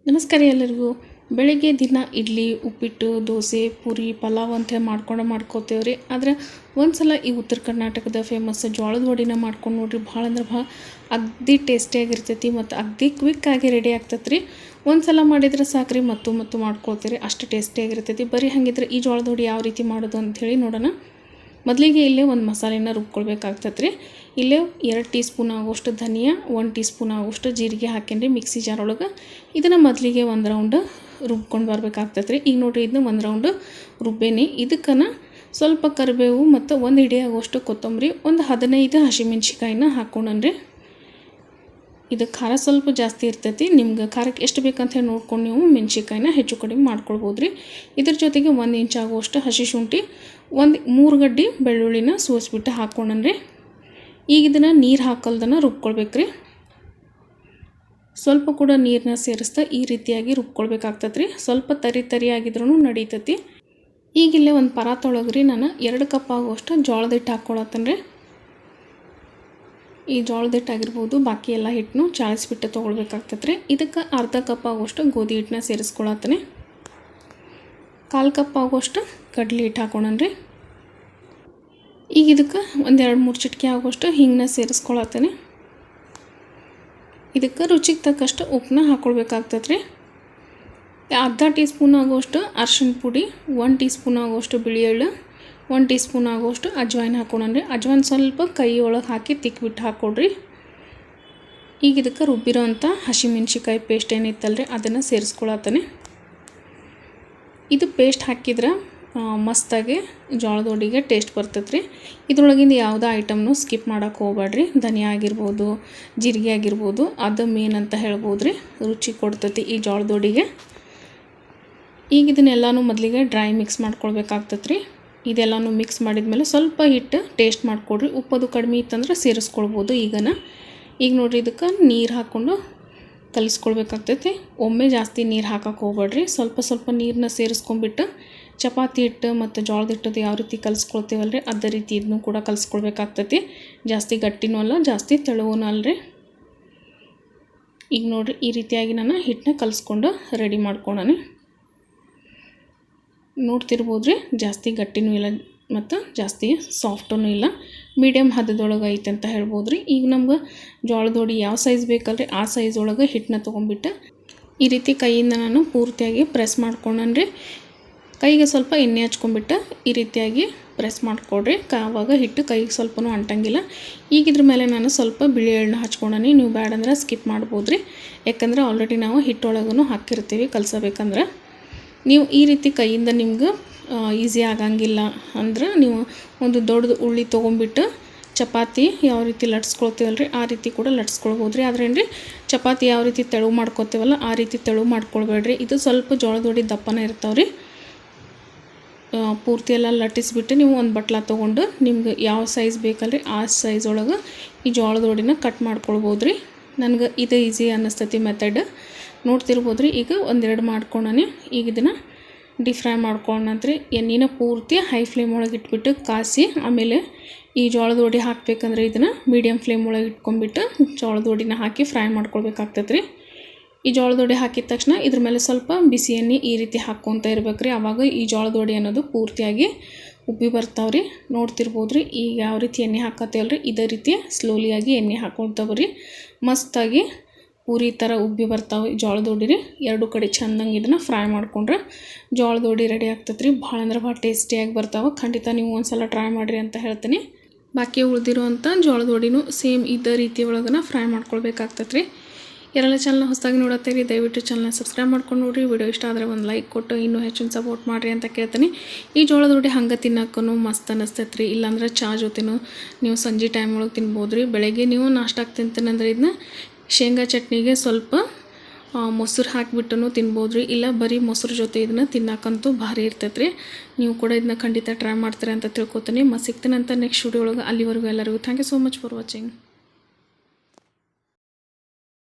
ನಮಸ್ಕಾರ ಎಲ್ಲರಿಗೂ. ಬೆಳಗ್ಗೆ ದಿನ ಇಡ್ಲಿ, ಉಪ್ಪಿಟ್ಟು, ದೋಸೆ, ಪೂರಿ, ಪಲಾವ್ ಅಂತ ಮಾಡ್ಕೋತೇವೆ ರೀ. ಆದರೆ ಒಂದು ಸಲ ಈ ಉತ್ತರ ಕರ್ನಾಟಕದ ಫೇಮಸ್ ಜೋಳದ ವಡಿನ ಮಾಡ್ಕೊಂಡು ನೋಡಿರಿ. ಭಾಳ ಅಂದ್ರೆ ಭಾಳ ಅಗ್ದಿ ಟೇಸ್ಟಿಯಾಗಿರ್ತೈತಿ ಮತ್ತು ಅಗ್ದಿ ಕ್ವಿಕ್ಕಾಗಿ ರೆಡಿ ಆಗ್ತೈತೆ ರೀ. ಒಂದು ಸಲ ಮಾಡಿದ್ರೆ ಸಾಕ್ರಿ, ಮತ್ತು ಮಾಡ್ಕೊಳ್ತೀರಿ, ಅಷ್ಟು ಟೇಸ್ಟಿಯಾಗಿರ್ತೈತಿ. ಬರೀ ಹಾಗಿದ್ರೆ ಈ ಜೋಳದ ವಡಿ ಯಾವ ರೀತಿ ಮಾಡೋದು ಅಂಥೇಳಿ ನೋಡೋಣ. ಮೊದಲಿಗೆ ಇಲ್ಲೇ ಒಂದು ಮಸಾಲೆನ ರುಬ್ಕೊಳ್ಬೇಕಾಗ್ತದೆ ರೀ. ಇಲ್ಲೇ 2 ಟೀ ಸ್ಪೂನ್ ಆಗೋಷ್ಟು ಧನಿಯಾ, 1 ಟೀ ಸ್ಪೂನ್ ಆಗೋಷ್ಟು ಜೀರಿಗೆ ಹಾಕೇನ್ರಿ ಮಿಕ್ಸಿ ಜಾರ್ ಒಳಗೆ. ಇದನ್ನು ಮೊದಲಿಗೆ ಒಂದು ರೌಂಡ್ ರುಬ್ಕೊಂಡು ಬರ್ಬೇಕಾಗ್ತದೆ ರೀ. ಈಗ ನೋಡಿರಿ, ಇದನ್ನ ಒಂದು ರೌಂಡ್ ರುಬ್ಬೇನಿ. ಇದಕ್ಕನ ಸ್ವಲ್ಪ ಕರಿಬೇವು ಮತ್ತು 1 ಹಿಡಿ ಆಗೋಷ್ಟು ಕೊತ್ತಂಬರಿ, ಒಂದು 15 ಹಸಿಮೆಣ್ಸಿಕಾಯಿನ ಹಾಕ್ಕೊಂಡ್ರಿ. ಇದು ಖಾರ ಸ್ವಲ್ಪ ಜಾಸ್ತಿ ಇರ್ತೈತಿ. ನಿಮ್ಗೆ ಖಾರಕ್ಕೆ ಎಷ್ಟು ಬೇಕಂತ ಹೇಳಿ ನೋಡ್ಕೊಂಡು ನೀವು ಮೆಣ್ಸಿಕಾಯಿನ ಹೆಚ್ಚು ಕಡಿಮೆ ಮಾಡ್ಕೊಳ್ಬೋದು ರೀ. ಇದ್ರ ಜೊತೆಗೆ 1 ಇಂಚ್ ಆಗುವಷ್ಟು ಹಸಿ ಶುಂಠಿ, 3 ಗಡ್ಡಿ ಬೆಳ್ಳುಳ್ಳಿನ ಸೋಸ್ಬಿಟ್ಟು ಹಾಕ್ಕೊಂಡ್ರಿ. ಈಗ ಇದನ್ನು ನೀರು ಹಾಕಲ್ದನ್ನು ರುಬ್ಕೊಳ್ಬೇಕ್ರಿ. ಸ್ವಲ್ಪ ಕೂಡ ನೀರನ್ನ ಸೇರಿಸ್ತಾ ಈ ರೀತಿಯಾಗಿ ರುಬ್ಕೊಳ್ಬೇಕಾಗ್ತದೆ ರೀ. ಸ್ವಲ್ಪ ತರಿ ಆಗಿದ್ರೂ ನಡೀತೈತಿ. ಈಗಿಲ್ಲೇ ಒಂದು ಪರಾತೊಳಗ್ರಿ ನಾನು 2 ಕಪ್ ಆಗುವಷ್ಟು ಜೋಳದ ಹಿಟ್ಟು ಹಾಕ್ಕೊಳತ್ತೇನೆ ರೀ. ಈ ಜೋಳದ ಹಿಟ್ಟು ಆಗಿರ್ಬೋದು, ಬಾಕಿ ಎಲ್ಲ ಹಿಟ್ಟನ್ನು ಚಾಳಿಸ್ಬಿಟ್ಟು ತೊಗೊಳ್ಬೇಕಾಗ್ತದೆ ರೀ. ಇದಕ್ಕೆ ಅರ್ಧ ಕಪ್ ಆಗುವಷ್ಟು ಗೋಧಿ ಹಿಟ್ಟನ್ನ ಸೇರಿಸ್ಕೊಳತ್ತೇನೆ. 1/4 ಕಪ್ ಆಗುವಷ್ಟು ಕಡಲೆ ಹಿಟ್ಟು ಹಾಕೋಣನ್ರಿ. ಈಗ ಇದಕ್ಕೆ 1-2-3 ಚಿಟಿಕೆ ಆಗುವಷ್ಟು ಹಿಂಗನ್ನ ಸೇರಿಸ್ಕೊಳತ್ತೇನೆ. ಇದಕ್ಕೆ ರುಚಿಗೆ ತಕ್ಕಷ್ಟು ಉಪ್ಪನ್ನ ಹಾಕ್ಕೊಳ್ಬೇಕಾಗ್ತದೆ ರೀ. ಅರ್ಧ ಟೀ ಸ್ಪೂನ್ ಆಗುವಷ್ಟು ಅರಿಶಿಣ ಪುಡಿ, 1 ಟೀ ಸ್ಪೂನ್ ಆಗುವಷ್ಟು ಬಿಳಿ ಎಳ್ಳು, 1 ಟೀ ಸ್ಪೂನ್ ಆಗುವಷ್ಟು ಅಜ್ವಾಯಿನ ಹಾಕ್ಕೊಳ್ರಿ. ಅಜ್ವಾಯಿನ ಸ್ವಲ್ಪ ಕೈ ಒಳಗೆ ಹಾಕಿ ತಿಕ್ಬಿಟ್ಟು ಹಾಕ್ಕೊಡ್ರಿ. ಈಗ ಇದಕ್ಕೆ ರುಬ್ಬಿರೋ ಅಂಥ ಹಸಿಮೆಣ್ಸಿಕಾಯಿ ಪೇಸ್ಟ್ ಏನಿತ್ತಲ್ರಿ ಅದನ್ನು ಸೇರಿಸ್ಕೊಳತ್ತೇನೆ. ಇದು ಪೇಸ್ಟ್ ಹಾಕಿದ್ರೆ ಮಸ್ತಾಗಿ ಜೋಳದ ವಡಿಗೆ ಟೇಸ್ಟ್ ಬರ್ತೈತೆ ರೀ. ಇದ್ರೊಳಗಿಂದ ಯಾವುದೇ ಐಟಮ್ನು ಸ್ಕಿಪ್ ಮಾಡೋಕೆ ಹೋಗ್ಬೇಡ್ರಿ. ಧನಿಯಾ ಆಗಿರ್ಬೋದು, ಜೀರಿಗೆ ಆಗಿರ್ಬೋದು, ಅದು ಮೇನ್ ಅಂತ ಹೇಳ್ಬೋದು ರೀ. ರುಚಿ ಕೊಡ್ತೈತಿ ಈ ಜೋಳದ ವಡಿಗೆ. ಈಗ ಇದನ್ನೆಲ್ಲನೂ ಮೊದಲಿಗೆ ಡ್ರೈ ಮಿಕ್ಸ್ ಮಾಡ್ಕೊಳ್ಬೇಕಾಗ್ತೈತೆ ರೀ. ಇದೆಲ್ಲನೂ ಮಿಕ್ಸ್ ಮಾಡಿದ್ಮೇಲೆ ಸ್ವಲ್ಪ ಹಿಟ್ಟು ಟೇಸ್ಟ್ ಮಾಡಿಕೊಡ್ರಿ. ಉಪ್ಪದು ಕಡಿಮೆ ಇತ್ತಂದ್ರೆ ಸೇರಿಸ್ಕೊಳ್ಬೋದು. ಈಗ ನೋಡಿರಿ, ಇದಕ್ಕೆ ನೀರು ಹಾಕ್ಕೊಂಡು ಕಲಿಸ್ಕೊಳ್ಬೇಕಾಗ್ತೈತಿ. ಒಮ್ಮೆ ಜಾಸ್ತಿ ನೀರು ಹಾಕಕ್ಕೆ ಹೋಗ್ಬೇಡ್ರಿ. ಸ್ವಲ್ಪ ನೀರನ್ನ ಸೇರಿಸ್ಕೊಂಡ್ಬಿಟ್ಟು ಚಪಾತಿ ಹಿಟ್ಟು ಮತ್ತು ಜೋಳದ ಹಿಟ್ಟದು ಯಾವ ರೀತಿ ಕಲಿಸ್ಕೊಳ್ತೀವಲ್ರಿ ಅದೇ ರೀತಿ ಇದನ್ನು ಕೂಡ ಕಲಿಸ್ಕೊಳ್ಬೇಕಾಗ್ತೈತಿ. ಜಾಸ್ತಿ ಗಟ್ಟಿನೂ ಅಲ್ಲ, ಜಾಸ್ತಿ ತೆಳುವೂ ಅಲ್ರಿ. ಈಗ ನೋಡಿರಿ, ಈ ರೀತಿಯಾಗಿ ನಾನು ಹಿಟ್ಟನ್ನ ಕಲಿಸ್ಕೊಂಡು ರೆಡಿ ಮಾಡ್ಕೊಳ್ಳೋಣ. ನೋಡ್ತಿರ್ಬೋದು ರೀ, ಜಾಸ್ತಿ ಗಟ್ಟಿನೂ ಇಲ್ಲ ಮತ್ತು ಜಾಸ್ತಿ ಸಾಫ್ಟೂ ಇಲ್ಲ, ಮೀಡಿಯಮ್ ಹದದೊಳಗೆ ಐತೆ ಅಂತ ಹೇಳ್ಬೋದು ರೀ. ಈಗ ನಮ್ಗೆ ಜೋಳದ ವಡಿ ಯಾವ ಸೈಜ್ ಬೇಕಲ್ರಿ ಆ ಸೈಜ್ ಒಳಗೆ ಹಿಟ್ಟನ್ನ ತೊಗೊಂಡ್ಬಿಟ್ಟು ಈ ರೀತಿ ಕೈಯಿಂದ ನಾನು ಪೂರ್ತಿಯಾಗಿ ಪ್ರೆಸ್ ಮಾಡ್ಕೊಂಡ್ರಿ. ಕೈಗೆ ಸ್ವಲ್ಪ ಎಣ್ಣೆ ಹಚ್ಕೊಂಡ್ಬಿಟ್ಟು ಈ ರೀತಿಯಾಗಿ ಪ್ರೆಸ್ ಮಾಡಿಕೊಡ್ರಿ. ಆವಾಗ ಹಿಟ್ಟು ಕೈಗೆ ಸ್ವಲ್ಪನೂ ಅಂಟಂಗಿಲ್ಲ. ಈಗ ಇದ್ರ ಮೇಲೆ ನಾನು ಸ್ವಲ್ಪ ಬಿಳಿ ಎಳ್ಳನ್ನ ಹಚ್ಕೊಂಡೀನಿ. ನೀವು ಬೇಡಂದ್ರೆ ಸ್ಕಿಪ್ ಮಾಡ್ಬೋದು ರೀ. ಯಾಕಂದರೆ ಆಲ್ರೆಡಿ ನಾವು ಹಿಟ್ಟೊಳಗೂ ಹಾಕಿರ್ತೀವಿ ಕಲಸಬೇಕಂದ್ರೆ. ನೀವು ಈ ರೀತಿ ಕೈಯಿಂದ ನಿಮ್ಗೆ ಈಸಿ ಆಗಂಗಿಲ್ಲ ಅಂದ್ರೆ ನೀವು ಒಂದು ದೊಡ್ಡದು ಉಳ್ಳಿ ತೊಗೊಂಬಿಟ್ಟು ಚಪಾತಿ ಯಾವ ರೀತಿ ಲಟ್ಸ್ಕೊಳ್ತೀವಲ್ರಿ ಆ ರೀತಿ ಕೂಡ ಲಟ್ಸ್ಕೊಳ್ಬೋದು ರೀ. ಆದ್ರೇನು ಚಪಾತಿ ಯಾವ ರೀತಿ ತೆಳು ಮಾಡ್ಕೊತೀವಲ್ಲ ಆ ರೀತಿ ತೆಳು ಮಾಡ್ಕೊಳ್ಬೇಡ್ರಿ. ಇದು ಸ್ವಲ್ಪ ಜೋಳದ ವಡಿ ದಪ್ಪನ ಇರ್ತಾವ್ರಿ. ಪೂರ್ತಿ ಎಲ್ಲ ಲಟ್ಟಿಸ್ಬಿಟ್ಟು ನೀವು ಒಂದು ಬಟ್ಲ ತೊಗೊಂಡು ನಿಮ್ಗೆ ಯಾವ ಸೈಜ್ ಬೇಕಲ್ರಿ ಆ ಸೈಜ್ ಒಳಗೆ ಈ ಜೋಳದ ವಡಿನ ಕಟ್ ಮಾಡ್ಕೊಳ್ಬೋದು ರೀ. ನನಗೆ ಇದು ಈಸಿ ಅನ್ನಿಸ್ತೈತಿ ಮೆಥಡ್. ನೋಡ್ತಿರ್ಬೋದು ರೀ. ಈಗ 1-2 ಮಾಡ್ಕೊಂಡಾನೆ. ಈಗ ಇದನ್ನು ಡೀಪ್ ಫ್ರೈ ಮಾಡ್ಕೊಂಡ್ರಿ. ಎಣ್ಣೆನ ಪೂರ್ತಿ ಹೈ ಫ್ಲೇಮ್ ಒಳಗೆ ಇಟ್ಬಿಟ್ಟು ಕಾಸಿ ಆಮೇಲೆ ಈ ಜೋಳದ ವಡಿ ಹಾಕಬೇಕಂದ್ರೆ ಇದನ್ನು ಮೀಡಿಯಮ್ ಫ್ಲೇಮ್ ಒಳಗೆ ಇಟ್ಕೊಂಡ್ಬಿಟ್ಟು ಜೋಳದ ವಡಿನ ಹಾಕಿ ಫ್ರೈ ಮಾಡ್ಕೊಳ್ಬೇಕಾಗ್ತದೆ ರೀ. ಈ ಜೋಳದ ವಡಿ ಹಾಕಿದ ತಕ್ಷಣ ಇದ್ರ ಮೇಲೆ ಸ್ವಲ್ಪ ಬಿಸಿ ಎಣ್ಣೆ ಈ ರೀತಿ ಹಾಕ್ಕೊತ ಇರ್ಬೇಕು ರೀ. ಆವಾಗ ಈ ಜೋಳದ ವಡಿ ಅನ್ನೋದು ಪೂರ್ತಿಯಾಗಿ ಉಬ್ಬಿ ಬರ್ತಾವ್ರಿ. ನೋಡ್ತಿರ್ಬೋದು ರೀ. ಈಗ ಯಾವ ರೀತಿ ಎಣ್ಣೆ ಹಾಕತ್ತೇವಲ್ರಿ ಇದೇ ರೀತಿ ಸ್ಲೋಲಿಯಾಗಿ ಎಣ್ಣೆ ಹಾಕ್ಕೊಳ್ತಾವ್ರಿ. ಮಸ್ತಾಗಿ ಪೂರಿ ಥರ ಉಬ್ಬಿ ಬರ್ತಾವೆ ಜೋಳದ ವಡಿ ರೀ. 2 ಕಡೆ ಚೆಂದಂಗೆ ಇದನ್ನು ಫ್ರೈ ಮಾಡ್ಕೊಂಡ್ರೆ ಜೋಳದ ವಡಿ ರೆಡಿ ಆಗ್ತೈತೆ ರೀ. ಭಾಳ ಅಂದ್ರೆ ಭಾಳ ಟೇಸ್ಟಿಯಾಗಿ ಬರ್ತಾವೆ. ಖಂಡಿತ ನೀವು ಒಂದು ಸಲ ಟ್ರೈ ಮಾಡಿರಿ ಅಂತ ಹೇಳ್ತೀನಿ. ಬಾಕಿ ಉಳಿದಿರುವಂಥ ಜೋಳದ ವಡಿನೂ ಸೇಮ್ ಇದೇ ರೀತಿ ಒಳಗನ ಫ್ರೈ ಮಾಡ್ಕೊಳ್ಬೇಕಾಗ್ತೈತೆ ರೀ. ಯಾರೆಲ್ಲ ಚಾನಲ್ನ ಹೊಸದಾಗಿ ನೋಡತ್ತೀರಿ ದಯವಿಟ್ಟು ಚಾನಲ್ನ ಸಬ್ಸ್ಕ್ರೈಬ್ ಮಾಡ್ಕೊಂಡು ನೋಡಿರಿ. ವಿಡಿಯೋ ಇಷ್ಟ ಆದರೆ ಒಂದು ಲೈಕ್ ಕೊಟ್ಟು ಇನ್ನೂ ಹೆಚ್ಚಿನ ಸಪೋರ್ಟ್ ಮಾಡಿರಿ ಅಂತ ಕೇಳ್ತೀನಿ. ಈ ಜೋಳದ ವಡಿ ಹಂಗೆ ತಿನ್ನಕ್ಕೂ ಮಸ್ತ್ ಅನ್ನಿಸ್ತೈತೆ ರೀ. ಇಲ್ಲಾಂದ್ರೆ ಚಾ ಜೊತೆನೂ ನೀವು ಸಂಜೆ ಟೈಮ್ ಒಳಗೆ ತಿನ್ಬೋದು ರೀ. ಬೆಳಗ್ಗೆ ನೀವು ನಾಷ್ಟಾಗಿ ತಿಂತೀನಂದ್ರೆ ಇದನ್ನ ಶೇಂಗಾ ಚಟ್ನಿಗೆ ಸ್ವಲ್ಪ ಮೊಸರು ಹಾಕಿಬಿಟ್ಟು ತಿನ್ಬೋದು ರೀ. ಇಲ್ಲ ಬರೀ ಮೊಸರು ಜೊತೆ ಇದನ್ನು ತಿನ್ನಕ್ಕಂತೂ ಭಾರಿ ಇರ್ತೈತೆ ರೀ. ನೀವು ಕೂಡ ಇದನ್ನ ಖಂಡಿತ ಟ್ರೈ ಮಾಡ್ತೀರಾ ಅಂತ ತಿಳ್ಕೊತೀನಿ. ಸಿಗ್ತೀನಿ ಅಂತ ನೆಕ್ಸ್ಟ್ ವಿಡಿಯೋ ಒಳಗೆ. ಅಲ್ಲಿವರೆಗೂ ಎಲ್ಲರಿಗೂ thank you so much for watching.